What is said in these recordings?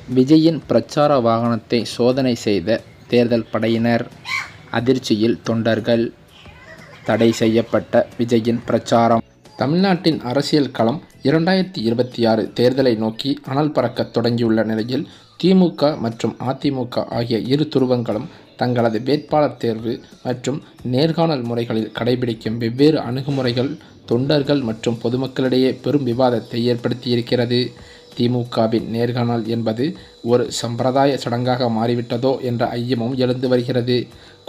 விஜயின் பிரச்சார வாகனத்தை சோதனை செய்த தேர்தல் படையினர். அதிர்ச்சியில் தொண்டர்கள். தடை செய்யப்பட்ட விஜயின் பிரச்சாரம். தமிழ்நாட்டின் அரசியல் களம் 2026 தேர்தலை நோக்கி அனல் பறக்கத் தொடங்கியுள்ள நிலையில் திமுக மற்றும் அதிமுக ஆகிய இரு துருவங்களும் தங்களது வேட்பாளர் தேர்வு மற்றும் நேர்காணல் முறைகளில் கடைபிடிக்கும் வெவ்வேறு அணுகுமுறைகள் தொண்டர்கள் மற்றும் பொதுமக்களிடையே பெரும் விவாதத்தை ஏற்படுத்தியிருக்கிறது. திமுகவின் நேர்காணல் என்பது ஒரு சம்பிரதாய சடங்காக மாறிவிட்டதோ என்ற ஐயமும் எழுந்து வருகிறது.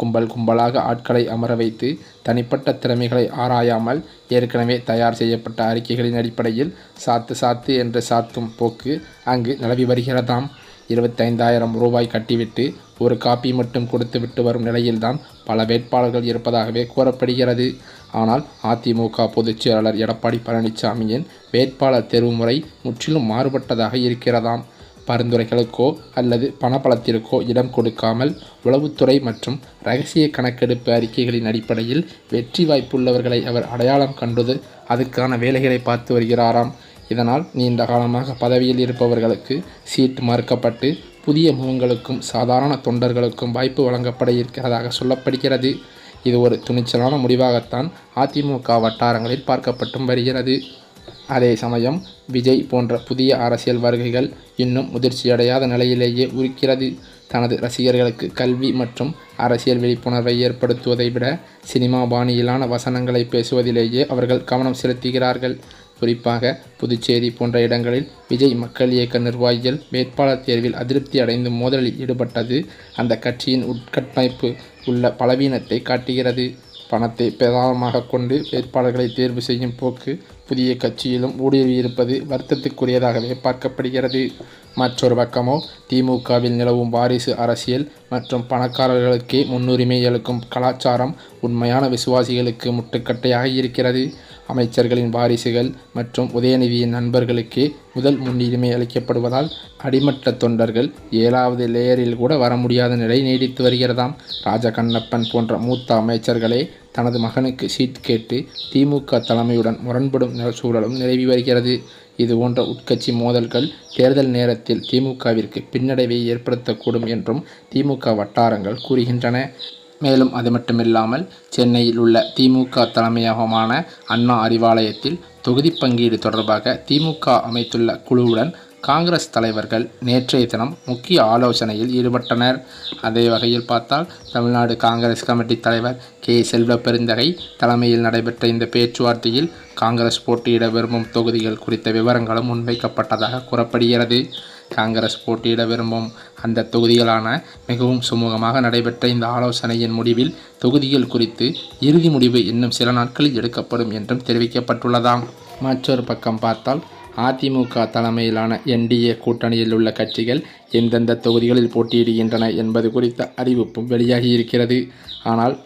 கும்பல் கும்பலாக ஆட்களை அமர வைத்து தனிப்பட்ட திறமைகளை ஆராயாமல் ஏற்கனவே தயார் செய்யப்பட்ட அறிக்கைகளின் அடிப்படையில் சாத்து என்று சாத்தும் போக்கு அங்கு நிலவி வருகிறதாம். 25,000 ரூபாய் கட்டிவிட்டு ஒரு காப்பி மட்டும் கொடுத்துவிட்டு வரும் நிலையில்தான் பல வேட்பாளர்கள் இருப்பதாகவே கூறப்படுகிறது. ஆனால் அதிமுக பொதுச் செயலாளர் எடப்பாடி பழனிசாமியின் வேட்பாளர் தேர்வு முறை முற்றிலும் மாறுபட்டதாக இருக்கிறதாம். பரிந்துரைகளுக்கோ அல்லது பணபலத்திற்கோ இடம் கொடுக்காமல் உளவுத்துறை மற்றும் இரகசிய கணக்கெடுப்பு அறிக்கைகளின் அடிப்படையில் வெற்றி வாய்ப்புள்ளவர்களை அவர் அடையாளம் கண்டது அதுக்கான வேலைகளை பார்த்து வருகிறாராம். இதனால் நீண்ட காலமாக பதவியில் இருப்பவர்களுக்கு சீட் மறுக்கப்பட்டு புதிய முகங்களுக்கும் சாதாரண தொண்டர்களுக்கும் வாய்ப்பு வழங்கப்பட இருக்கிறதாக சொல்லப்படுகிறது. இது ஒரு துணிச்சலான முடிவாகத்தான் அதிமுக வட்டாரங்களில் பார்க்கப்பட்டும் வருகிறது. அதே சமயம் விஜய் போன்ற புதிய அரசியல் வருகைகள் இன்னும் முதிர்ச்சியடையாத நிலையிலேயே இருக்கிறது. தனது ரசிகர்களுக்கு கல்வி மற்றும் அரசியல் விழிப்புணர்வை ஏற்படுத்துவதை விட சினிமா பாணியிலான வசனங்களை பேசுவதிலேயே அவர்கள் கவனம் செலுத்துகிறார்கள். குறிப்பாக புதுச்சேரி போன்ற இடங்களில் விஜய் மக்கள் இயக்க நிர்வாகிகள் வேட்பாளர் தேர்வில் அதிருப்தி அடைந்து மோதலில் ஈடுபட்டது அந்த கட்சியின் உட்கட்டமைப்பு உள்ள பலவீனத்தை காட்டுகிறது. பணத்தை பிரதானமாக கொண்டு வேட்பாளர்களை தேர்வு செய்யும் போக்கு புதிய கட்சியிலும் ஊடுருவியிருப்பது வருத்தத்துக்குரியதாகவே பார்க்கப்படுகிறது. மற்றொரு பக்கமோ திமுகவில் நிலவும் வாரிசு அரசியல் மற்றும் பணக்காரர்களுக்கே முன்னுரிமை அளிக்கும் கலாச்சாரம் உண்மையான விசுவாசிகளுக்கு முட்டுக்கட்டையாக இருக்கிறது. அமைச்சர்களின் வாரிசுகள் மற்றும் உதயநிதியின் நண்பர்களுக்கே முதல் முன்னுரிமை அளிக்கப்படுவதால் அடிமட்ட தொண்டர்கள் 7வது லேயரில் கூட வர முடியாத நிலை நீடித்து வருகிறதாம். ராஜகண்ணப்பன் போன்ற மூத்த அமைச்சர்களே தனது மகனுக்கு சீட் கேட்டு திமுக தலைமையுடன் முரண்படும் சூழலும் நிலவி வருகிறது. இதுபோன்ற உட்கட்சி மோதல்கள் தேர்தல் நேரத்தில் திமுகவிற்கு பின்னடைவை ஏற்படுத்தக்கூடும் என்றும் திமுக வட்டாரங்கள் கூறுகின்றன. மேலும் அது மட்டுமில்லாமல் சென்னையில் உள்ள திமுக தலைமையகமான அண்ணா அறிவாலயத்தில் தொகுதி பங்கீடு தொடர்பாக திமுக அமைத்துள்ள குழுவுடன் காங்கிரஸ் தலைவர்கள் நேற்றைய தினம் முக்கிய ஆலோசனையில் ஈடுபட்டனர். அதே வகையில் பார்த்தால் தமிழ்நாடு காங்கிரஸ் கமிட்டி தலைவர் கே. செல்வப்பெருந்தகை தலைமையில் நடைபெற்ற இந்த பேச்சுவார்த்தையில் காங்கிரஸ் போட்டியிட விரும்பும் தொகுதிகள் குறித்த விவரங்களும் முன்வைக்கப்பட்டதாக கூறப்படுகிறது. காங்கிரஸ் போட்டியிட விரும்பும் அந்த தொகுதிகளான மிகவும் சுமூகமாக நடைபெற்ற இந்த ஆலோசனையின் முடிவில் தொகுதிகள் குறித்து இறுதி முடிவு இன்னும் சில நாட்களில் எடுக்கப்படும் என்றும் தெரிவிக்கப்பட்டுள்ளதாம். மற்றொரு பக்கம் பார்த்தால் அதிமுக தலைமையிலான என்டிஏ கூட்டணியில் உள்ள கட்சிகள் எந்தெந்த தொகுதிகளில் போட்டியிடுகின்றன என்பது குறித்த அறிவிப்பும் வெளியாகி இருக்கிறது. ஆனால்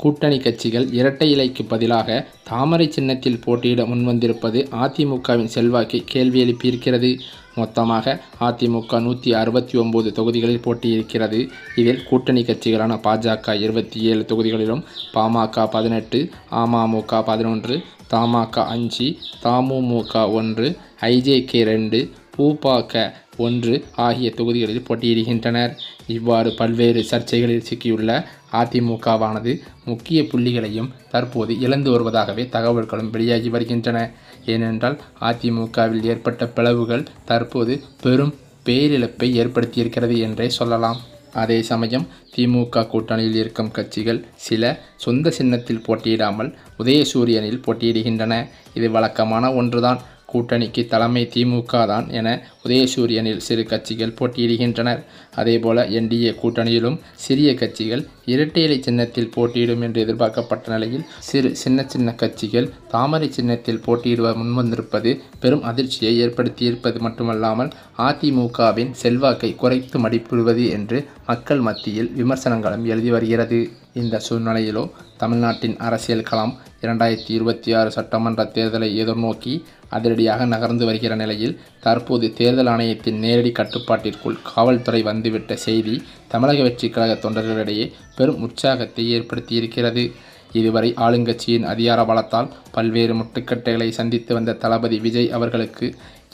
கூட்டணி கட்சிகள் இரட்டை இலைக்கு பதிலாக தாமரை சின்னத்தில் போட்டியிட முன்வந்திருப்பது அதிமுகவின் செல்வாக்கை கேள்வி எழுப்பியிருக்கிறது. மொத்தமாக அதிமுக 169 தொகுதிகளில் போட்டியிருக்கிறது. இதில் கூட்டணி கட்சிகளான பாஜக 27 தொகுதிகளிலும், பாமக 18, அமமுக 11, தமாக 5, தமுமுக 1, ஐஜேகே 2, பூபாக 1 ஆகிய தொகுதிகளில் போட்டியிடுகின்றனர். இவ்வாறு பல்வேறு சர்ச்சைகளில் சிக்கியுள்ள அதிமுகவானது முக்கிய புள்ளிகளையும் தற்போது இழந்து வருவதாகவே தகவல்களும் வெளியாகி வருகின்றன. ஏனென்றால் அதிமுகவில் ஏற்பட்ட பிளவுகள் தற்போது பெரும் பேரிழப்பை ஏற்படுத்தியிருக்கிறது என்றே சொல்லலாம். அதே சமயம் திமுக கூட்டணியில் இருக்கும் கட்சிகள் சில சொந்த சின்னத்தில் போட்டியிடாமல் உதயசூரியனில் போட்டியிடுகின்றன. இது வழக்கமான ஒன்றுதான். கூட்டணிக்கு தலைமை திமுக தான் என உதயசூரியனில் சிறு கட்சிகள் போட்டியிடுகின்றனர். அதேபோல என்டிஏ கூட்டணியிலும் சிறிய கட்சிகள் இரட்டை இலை சின்னத்தில் போட்டியிடும் என்று எதிர்பார்க்கப்பட்ட நிலையில் சின்ன கட்சிகள் தாமரை சின்னத்தில் போட்டியிடுவ முன்வந்திருப்பது பெரும் அதிர்ச்சியை ஏற்படுத்தியிருப்பது மட்டுமல்லாமல் அதிமுகவின் செல்வாக்கை குறைத்து மதிப்பிடுவது என்று மக்கள் மத்தியில் விமர்சனங்களும் எழுதி வருகிறது. இந்த சூழ்நிலையிலோ தமிழ்நாட்டின் அரசியல் களம் 2026 சட்டமன்ற தேர்தலை எதிர்நோக்கி அதிரடியாக நகர்ந்து வருகிற நிலையில் தற்போது தேர்தல் ஆணையத்தின் நேரடி கட்டுப்பாட்டிற்குள் காவல்துறை வந்துவிட்ட செய்தி தமிழக வெற்றிக் கழக தொண்டர்களிடையே பெரும் உற்சாகத்தை ஏற்படுத்தியிருக்கிறது. இதுவரை ஆளுங்கட்சியின் அதிகார பலத்தால் பல்வேறு முட்டுக்கட்டைகளை சந்தித்து வந்த தளபதி விஜய் அவர்களுக்கு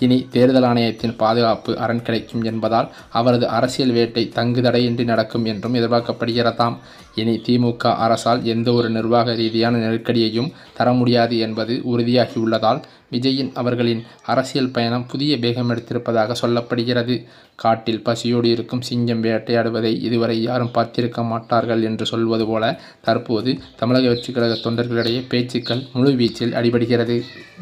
இனி தேர்தல் ஆணையத்தின் பாதுகாப்பு அரண் கிடைக்கும் என்பதால் அவரது அரசியல் வேட்டை தங்குதடையின்றி நடக்கும் என்றும் எதிர்பார்க்கப்படுகிறதாம். இனி திமுக அரசால் எந்த ஒரு நிர்வாக ரீதியான நெருக்கடியையும் தர முடியாது என்பது உறுதியாகியுள்ளதால் விஜயின் அவர்களின் அரசியல் பயணம் புதிய வேகம் எடுத்திருப்பதாக சொல்லப்படுகிறது. காட்டில் பசியோடு இருக்கும் சிங்கம் வேட்டையாடுவதை இதுவரை யாரும் பார்த்திருக்க மாட்டார்கள் என்று சொல்வது போல தற்போது தமிழக வெற்றிக் கழக தொண்டர்களிடையே பேச்சுக்கள் முழுவீச்சில் அடிபடுகிறது.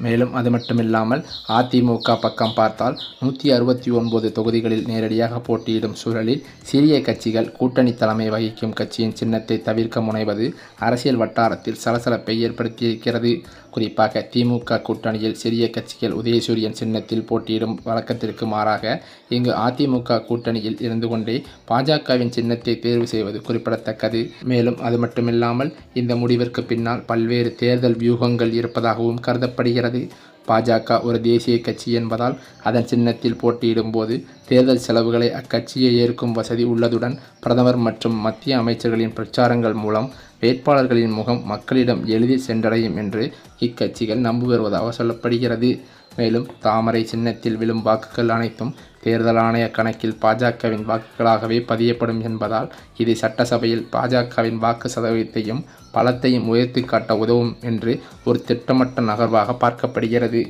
மேலும் அது மட்டுமில்லாமல் அதிமுக பக்கம் பார்த்தால் 169 தொகுதிகளில் நேரடியாக போட்டியிடும் சூழலில் சிறிய கட்சிகள் கூட்டணி தலைமை வகிக்கும் கட்சியின் சின்னத்தை தவிர்க்க முனைவது அரசியல் வட்டாரத்தில் சலசலப்பை ஏற்படுத்தியிருக்கிறது. குறிப்பாக திமுக கூட்டணியில் சிறிய கட்சிகள் உதயசூரியன் சின்னத்தில் போட்டியிடும் வழக்கத்திற்கு மாறாக இங்கு அதிமுக கூட்டணியில் இருந்து கொண்டே பாஜகவின் சின்னத்தை தேர்வு செய்வது குறிப்பிடத்தக்கது. மேலும் அது மட்டுமில்லாமல் இந்த முடிவிற்கு பின்னால் பல்வேறு தேர்தல் வியூகங்கள் இருப்பதாகவும் கருதப்படுகிறது. பாஜக ஒரு தேசிய கட்சி என்பதால் அதன் சின்னத்தில் போட்டியிடும் போது தேர்தல் செலவுகளை அக்கட்சியை ஏற்கும் வசதி உள்ளதுடன் பிரதமர் மற்றும் மத்திய அமைச்சர்களின் பிரச்சாரங்கள் மூலம் வேட்பாளர்களின் முகம் மக்களிடம் எளிதில் சென்றடையும் என்று இக்கட்சிகள் நம்பி வருவதாக சொல்லப்படுகிறது. மேலும் தாமரை சின்னத்தில் விழும் வாக்குகள் அனைத்தும் தேர்தல் ஆணைய கணக்கில் பாஜகவின் வாக்குகளாகவே பதியப்படும் என்பதால் இது சட்டசபையில் பாஜகவின் வாக்கு சதவீதத்தையும் பலத்தையும் உயர்த்தி காட்ட உதவும் என்று ஒரு திட்டமிட்ட நகர்வாக பார்க்கப்படுகிறது.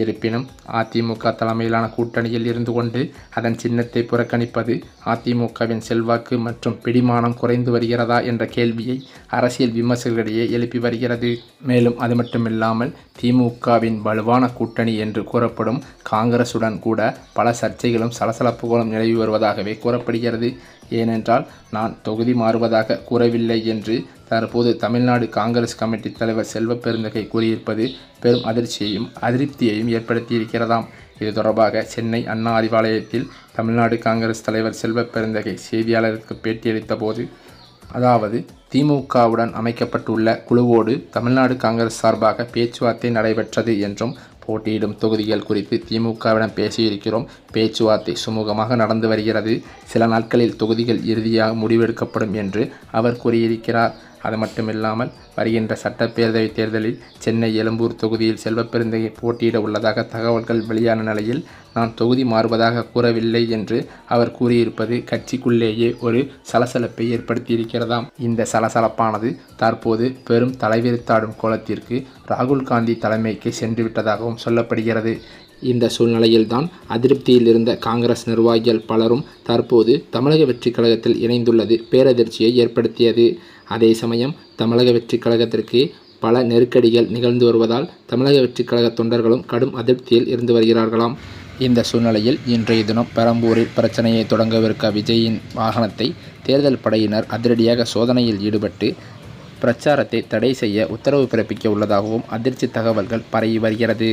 இருப்பினும் அதிமுக தலைமையிலான கூட்டணியில் இருந்து கொண்டு அதன் சின்னத்தை புறக்கணிப்பது அதிமுகவின் செல்வாக்கு மற்றும் பிடிமானம் குறைந்து வருகிறதா என்ற கேள்வியை அரசியல் விமர்சகர்களிடையே எழுப்பி வருகிறது. மேலும் அது மட்டுமில்லாமல் திமுகவின் வலுவான கூட்டணி என்று கூறப்படும் காங்கிரசுடன் கூட பல சர்ச்சைகளும் சலசலப்புகளும் நிலவி வருவதாகவே கூறப்படுகிறது. ஏனென்றால் நான் தொகுதி மாறுவதாக கூறவில்லை என்று தற்போது தமிழ்நாடு காங்கிரஸ் கமிட்டி தலைவர் செல்வ பெருந்தகை கூறியிருப்பது பெரும் அதிர்ச்சியையும் அதிருப்தியையும் ஏற்படுத்தியிருக்கிறதாம். இது தொடர்பாக சென்னை அண்ணா அறிவாலயத்தில் தமிழ்நாடு காங்கிரஸ் தலைவர் செல்வ பெருந்தகை செய்தியாளருக்கு பேட்டியளித்த போது, அதாவது திமுகவுடன் அமைக்கப்பட்டுள்ள குழுவோடு தமிழ்நாடு காங்கிரஸ் சார்பாக பேச்சுவார்த்தை நடைபெற்றது என்றும் போட்டியிடும் தொகுதிகள் குறித்து திமுகவிடம் பேசியிருக்கிறோம். பேச்சுவார்த்தை சுமூகமாக நடந்து வருகிறது. சில நாட்களில் தொகுதிகள் இறுதியாக முடிவெடுக்கப்படும் என்று அவர் கூறியிருக்கிறார். அது மட்டுமில்லாமல் வருகின்ற சட்டப்பேரவை தேர்தலில் சென்னை எழும்பூர் தொகுதியில் செல்வப்பெருந்தகை போட்டியிட உள்ளதாக தகவல்கள் வெளியான நிலையில் நான் தொகுதி மாறுவதாக கூறவில்லை என்று அவர் கூறியிருப்பது கட்சிக்குள்ளேயே ஒரு சலசலப்பை ஏற்படுத்தியிருக்கிறதாம். இந்த சலசலப்பானது தற்போது பெரும் தலைவிரித்தாடும் கோலத்திற்கு ராகுல் காந்தி தலைமைக்கு சென்றுவிட்டதாகவும் சொல்லப்படுகிறது. இந்த சூழ்நிலையில்தான் அதிருப்தியில் இருந்த காங்கிரஸ் நிர்வாகிகள் பலரும் தற்போது தமிழக வெற்றிக் கழகத்தில் இணைந்துள்ளது பேரதிர்ச்சியை ஏற்படுத்தியது. அதே சமயம் தமிழக வெற்றிக் கழகத்திற்கு பல நெருக்கடிகள் நிகழ்ந்து வருவதால் தமிழக வெற்றிக் கழக தொண்டர்களும் கடும் அதிருப்தியில் இருந்து வருகிறார்களாம். இந்த சூழ்நிலையில் இன்றைய தினம் பெரம்பூரில் பிரச்சனையை தொடங்கவிருக்க விஜயின் வாகனத்தை தேர்தல் படையினர் அதிரடியாக சோதனையில் ஈடுபட்டு பிரச்சாரத்தை தடை செய்ய உத்தரவு பிறப்பிக்க உள்ளதாகவும் அதிர்ச்சி தகவல்கள் பரவி வருகிறது.